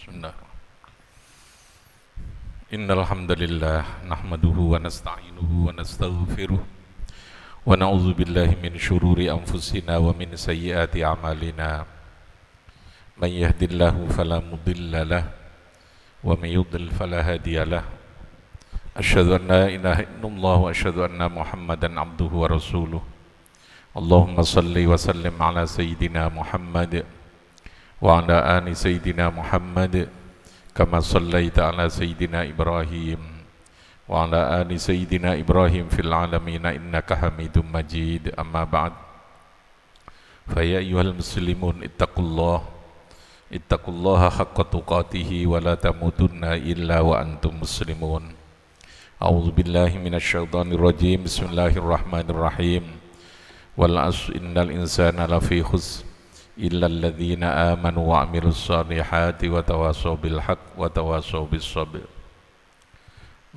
Bismillah. Innal hamdalillah nahmaduhu wa nasta'inuhu wa nastaghfiruh wa na'udzu billahi min syururi anfusina wa min sayyiati a'malina. May yahdihillahu fala mudilla lahu wa may yudlil fala hadiya lahu. Asyhadu an la ilaha illallah wa asyhadu anna Muhammadan abduhu wa rasuluh. Allahumma salli wa sallim ala sayyidina Muhammad wa ala ali sayyidina Muhammad kama sallaita ala sayyidina Ibrahim wa ala ali sayyidina Ibrahim fil alamin innaka Hamidum Majid. Amma ba'd. Fa ya ayyuhal muslimun ittaqullaha haqqa tuqatih wa la tamutunna illa wa antum muslimun. A'udzu billahi minasy syaithanir rajim. Bismillahirrahmanirrahim. Wal 'asri innal insana lafi khusr illa alladhina amanu wa 'amilus solihati wa tawasaw bil haqq wa tawasaw bis sabr.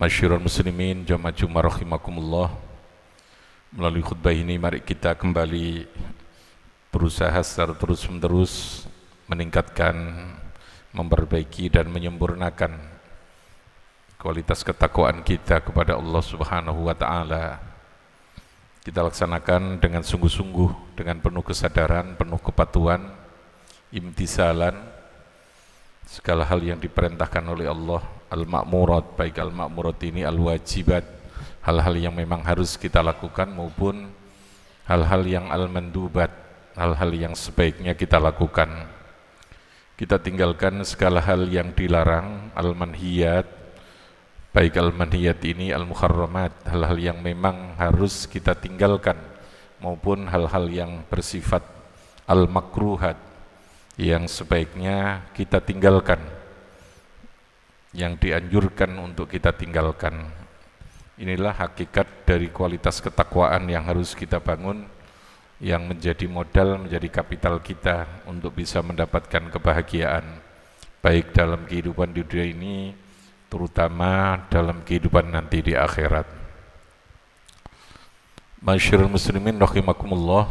Masyarul muslimin jamaah Jumat rahimakumullah. Melalui khutbah ini mari kita kembali berusaha secara terus-menerus meningkatkan, memperbaiki dan menyempurnakan kualitas ketakwaan kita kepada Allah Subhanahu wa taala. Kita laksanakan dengan sungguh-sungguh, dengan penuh kesadaran, penuh kepatuhan, imtisalan segala hal yang diperintahkan oleh Allah, al-ma'murat, baik al-ma'murat ini al-wajibat, hal-hal yang memang harus kita lakukan, maupun hal-hal yang al-mandubat, hal-hal yang sebaiknya kita lakukan. Kita tinggalkan segala hal yang dilarang, al-manhiyat, baik al-manhiyat ini al-muharramat, hal-hal yang memang harus kita tinggalkan, maupun hal-hal yang bersifat al-makruhat, yang sebaiknya kita tinggalkan, yang dianjurkan untuk kita tinggalkan. Inilah hakikat dari kualitas ketakwaan yang harus kita bangun, yang menjadi modal, menjadi kapital kita untuk bisa mendapatkan kebahagiaan, baik dalam kehidupan di dunia ini, terutama dalam kehidupan nanti di akhirat. Masyarul muslimin rahimakumullah,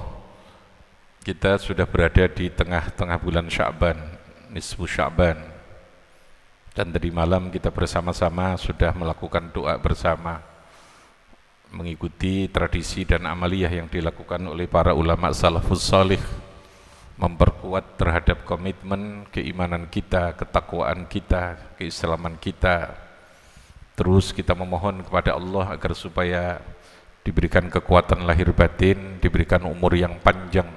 kita sudah berada di tengah-tengah bulan Sya'ban, nisfu Sya'ban, dan tadi malam kita bersama-sama sudah melakukan doa bersama, mengikuti tradisi dan amaliyah yang dilakukan oleh para ulama salafus salih, memperkuat terhadap komitmen keimanan kita, ketakwaan kita, keislaman kita. Terus kita memohon kepada Allah agar supaya diberikan kekuatan lahir batin, diberikan umur yang panjang,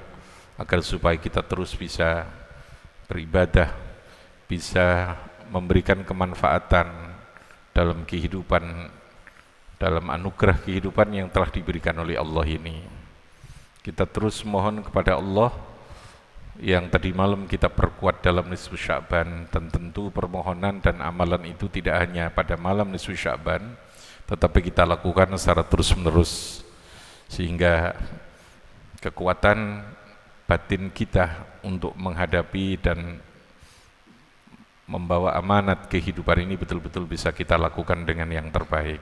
agar supaya kita terus bisa beribadah, bisa memberikan kemanfaatan dalam kehidupan, dalam anugerah kehidupan yang telah diberikan oleh Allah ini. Kita terus mohon kepada Allah yang tadi malam kita perkuat dalam nisfu Sya'ban, dan tentu permohonan dan amalan itu tidak hanya pada malam nisfu Sya'ban, tetapi kita lakukan secara terus-menerus, sehingga kekuatan batin kita untuk menghadapi dan membawa amanat kehidupan ini betul-betul bisa kita lakukan dengan yang terbaik.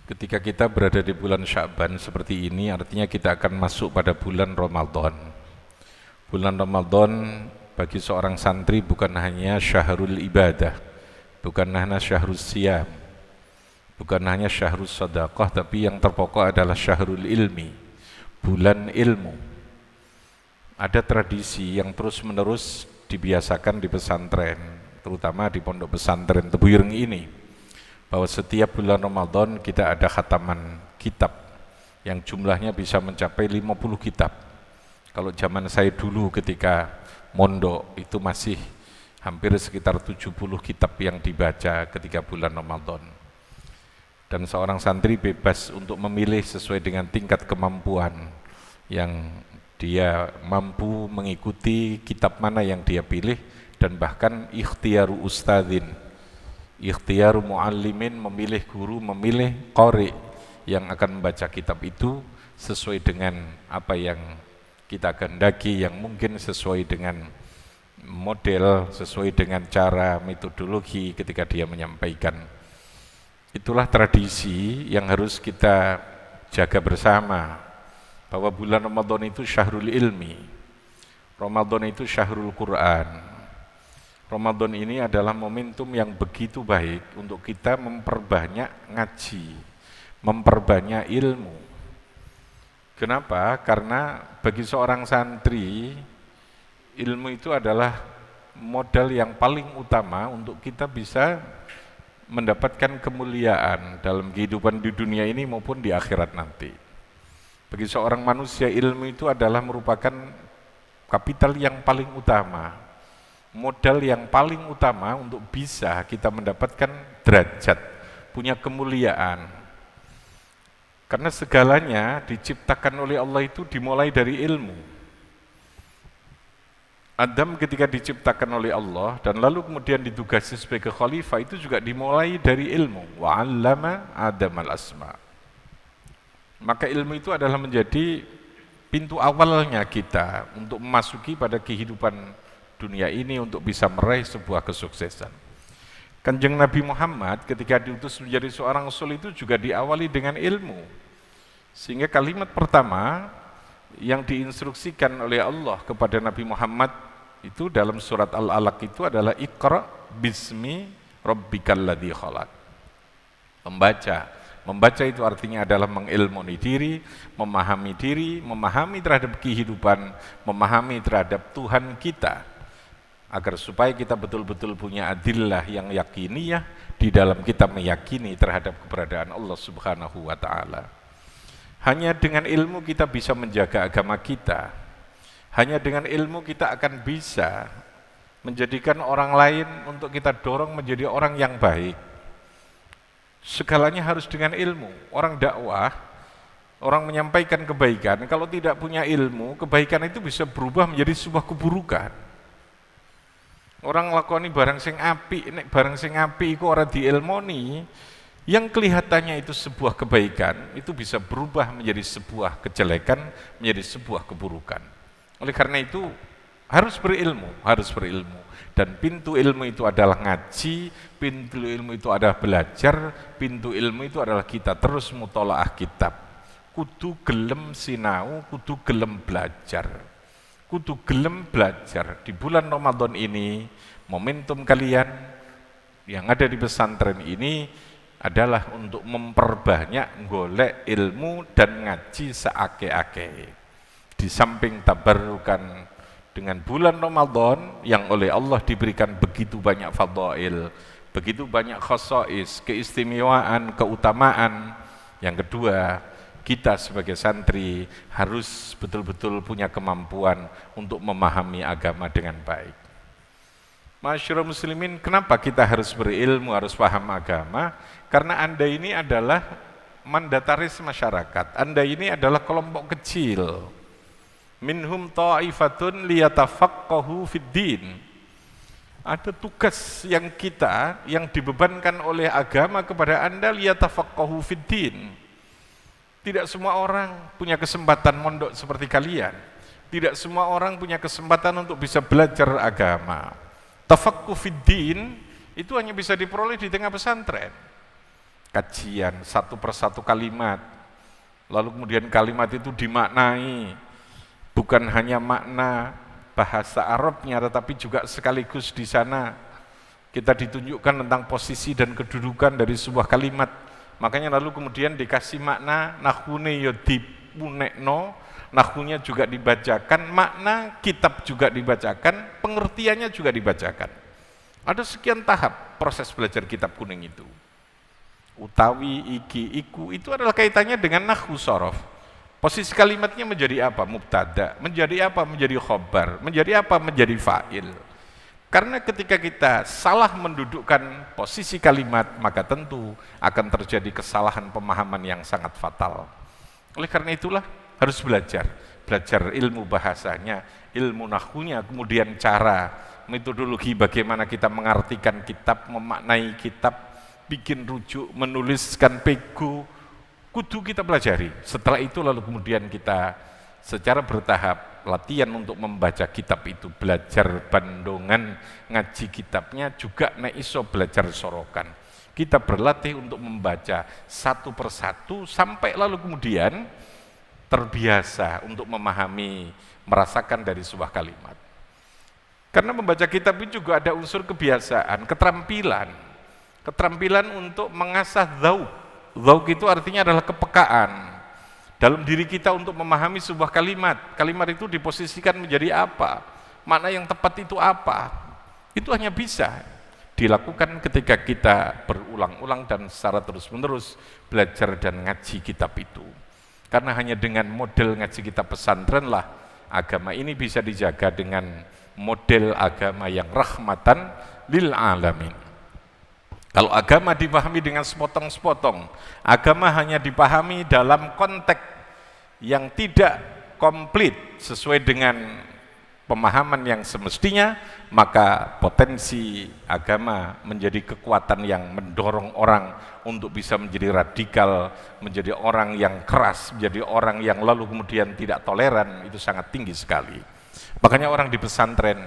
Ketika kita berada di bulan Sya'ban seperti ini, artinya kita akan masuk pada bulan Ramadan. Bulan Ramadan bagi seorang santri bukan hanya syahrul ibadah, bukan hanya syahrul siyam, bukan hanya syahrul sadaqah, tapi yang terpokok adalah syahrul ilmi, bulan ilmu. Ada tradisi yang terus-menerus dibiasakan di pesantren, terutama di pondok pesantren Tebuyireng ini, bahwa setiap bulan Ramadan kita ada khataman kitab yang jumlahnya bisa mencapai 50 kitab. Kalau zaman saya dulu ketika mondok itu masih hampir sekitar 70 kitab yang dibaca ketika bulan Ramadan. Dan seorang santri bebas untuk memilih sesuai dengan tingkat kemampuan yang dia mampu mengikuti kitab mana yang dia pilih, dan bahkan ikhtiaru ustadzin, ikhtiar muallimin, memilih guru, memilih qari yang akan membaca kitab itu sesuai dengan apa yang kita kehendaki, yang mungkin sesuai dengan model, sesuai dengan cara, metodologi ketika dia menyampaikan. Itulah tradisi yang harus kita jaga bersama, bahwa bulan Ramadan itu syahrul ilmi, Ramadan itu syahrul Quran, Ramadan ini adalah momentum yang begitu baik untuk kita memperbanyak ngaji, memperbanyak ilmu. Kenapa? Karena bagi seorang santri, ilmu itu adalah modal yang paling utama untuk kita bisa mendapatkan kemuliaan dalam kehidupan di dunia ini maupun di akhirat nanti. Bagi seorang manusia, ilmu itu adalah merupakan kapital yang paling utama, modal yang paling utama untuk bisa kita mendapatkan derajat, punya kemuliaan. Karena segalanya diciptakan oleh Allah itu dimulai dari ilmu. Adam ketika diciptakan oleh Allah dan lalu kemudian ditugasi sebagai khalifah itu juga dimulai dari ilmu. Wa 'allama Adamal asma. Maka ilmu itu adalah menjadi pintu awalnya kita untuk memasuki pada kehidupan dunia ini untuk bisa meraih sebuah kesuksesan. Kanjeng Nabi Muhammad ketika diutus menjadi seorang rasul itu juga diawali dengan ilmu. Sehingga kalimat pertama yang diinstruksikan oleh Allah kepada Nabi Muhammad itu dalam surat Al-Alaq itu adalah Iqra bismi rabbikal ladzi khalaq. Membaca itu artinya adalah mengilmuni diri, memahami terhadap kehidupan, memahami terhadap Tuhan kita, agar supaya kita betul-betul punya adillah yang yakiniyah di dalam kita meyakini terhadap keberadaan Allah Subhanahu wa ta'ala. Hanya dengan ilmu kita bisa menjaga agama kita. Hanya dengan ilmu kita akan bisa menjadikan orang lain untuk kita dorong menjadi orang yang baik. Segalanya harus dengan ilmu. Orang dakwah, orang menyampaikan kebaikan, kalau tidak punya ilmu, kebaikan itu bisa berubah menjadi sebuah keburukan. Orang lakoni barang sing apik, nek barang sing apik iku ora diilmoni, yang kelihatannya itu sebuah kebaikan, itu bisa berubah menjadi sebuah kejelekan, menjadi sebuah keburukan. Oleh karena itu, harus berilmu. Dan pintu ilmu itu adalah ngaji, pintu ilmu itu adalah belajar, pintu ilmu itu adalah kita terus mutolaah kitab. Kudu gelem sinau, kudu gelem belajar. Kudu gelem belajar. Di bulan Ramadan ini, momentum kalian yang ada di pesantren ini adalah untuk memperbanyak golek ilmu dan ngaji seake-ake. Di samping tabarrukan dengan bulan Ramadan yang oleh Allah diberikan begitu banyak fadail, begitu banyak khasais, keistimewaan, keutamaan. Yang kedua, kita sebagai santri harus betul-betul punya kemampuan untuk memahami agama dengan baik. Masyarul muslimin, kenapa kita harus berilmu, harus paham agama? Karena Anda ini adalah mandataris masyarakat, Anda ini adalah kelompok kecil. Minhum ta'ifatun liyatafaqqahu fiddin. Ada tugas yang dibebankan oleh agama kepada Anda, liyatafaqqahu fiddin. Tidak semua orang punya kesempatan mondok seperti kalian. Tidak semua orang punya kesempatan untuk bisa belajar agama. Tafaqquh fiddin itu hanya bisa diperoleh di tengah pesantren. Kajian satu persatu kalimat, lalu kemudian kalimat itu dimaknai, bukan hanya makna bahasa Arabnya, tetapi juga sekaligus di sana kita ditunjukkan tentang posisi dan kedudukan dari sebuah kalimat. Makanya lalu kemudian dikasih makna nahune ya dipunekno, nahwunya juga dibacakan, makna kitab juga dibacakan, pengertiannya juga dibacakan. Ada sekian tahap proses belajar kitab kuning itu. Utawi, iki, iku, itu adalah kaitannya dengan nahwu sorof. Posisi kalimatnya menjadi apa? Mubtada. Menjadi apa? Menjadi khobar. Menjadi apa? Menjadi fa'il. Karena ketika kita salah mendudukkan posisi kalimat, maka tentu akan terjadi kesalahan pemahaman yang sangat fatal. Oleh karena itulah harus belajar ilmu bahasanya, ilmu nahwunya, kemudian cara, metodologi bagaimana kita mengartikan kitab, memaknai kitab, bikin rujuk, menuliskan pegu, kudu kita pelajari. Setelah itu lalu kemudian kita secara bertahap latihan untuk membaca kitab itu, belajar bandongan, ngaji kitabnya, juga nek iso belajar sorokan. Kita berlatih untuk membaca satu persatu sampai lalu kemudian terbiasa untuk memahami, merasakan dari sebuah kalimat. Karena membaca kitab itu juga ada unsur kebiasaan, keterampilan untuk mengasah dzauq. Dzauq itu artinya adalah kepekaan dalam diri kita untuk memahami sebuah kalimat. Kalimat itu diposisikan menjadi apa, makna yang tepat itu apa. Itu hanya bisa dilakukan ketika kita berulang-ulang dan secara terus-menerus belajar dan ngaji kitab itu. Karena hanya dengan model ngaji kitab pesantren lah agama ini bisa dijaga dengan model agama yang rahmatan lil alamin. Kalau agama dipahami dengan sepotong-sepotong, agama hanya dipahami dalam konteks yang tidak komplit sesuai dengan pemahaman yang semestinya, maka potensi agama menjadi kekuatan yang mendorong orang untuk bisa menjadi radikal, menjadi orang yang keras, menjadi orang yang lalu kemudian tidak toleran, itu sangat tinggi sekali. Makanya orang di pesantren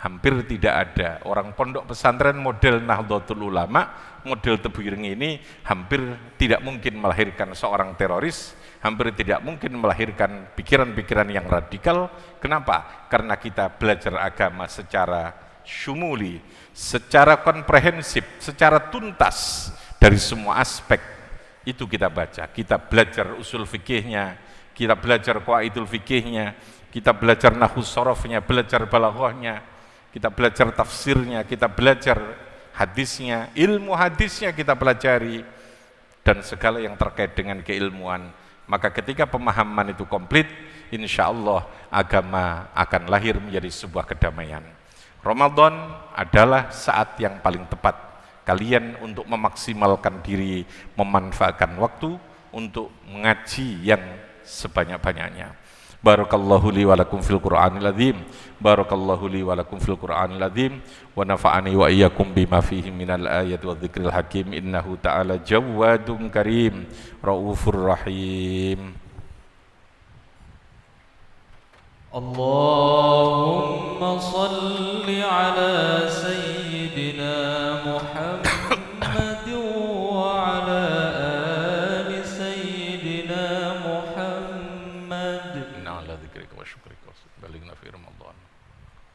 hampir tidak ada. Orang pondok pesantren model Nahdlatul Ulama, model Tebuireng ini hampir tidak mungkin melahirkan seorang teroris, hampir tidak mungkin melahirkan pikiran-pikiran yang radikal. Kenapa? Karena kita belajar agama secara syumuli, secara komprehensif, secara tuntas dari semua aspek. Itu kita baca, kita belajar usul fikihnya, kita belajar qawaidul fikihnya, kita belajar nahwu sorofnya, belajar balaghahnya, kita belajar tafsirnya, kita belajar hadisnya, ilmu hadisnya kita pelajari, dan segala yang terkait dengan keilmuan. Maka ketika pemahaman itu komplit, insya Allah agama akan lahir menjadi sebuah kedamaian. Ramadan adalah saat yang paling tepat kalian untuk memaksimalkan diri, memanfaatkan waktu untuk mengaji yang sebanyak-banyaknya. Barakallahu li wa lakum fil Qur'anil azim. Barakallahu li wa lakum fil Qur'anil azim wa nafa'ani wa iyyakum bima fihi minal ayati wadh-dhikril hakim. Innahu ta'ala Jawwadun karim, raufur rahim. Allahumma salli ala sayyidina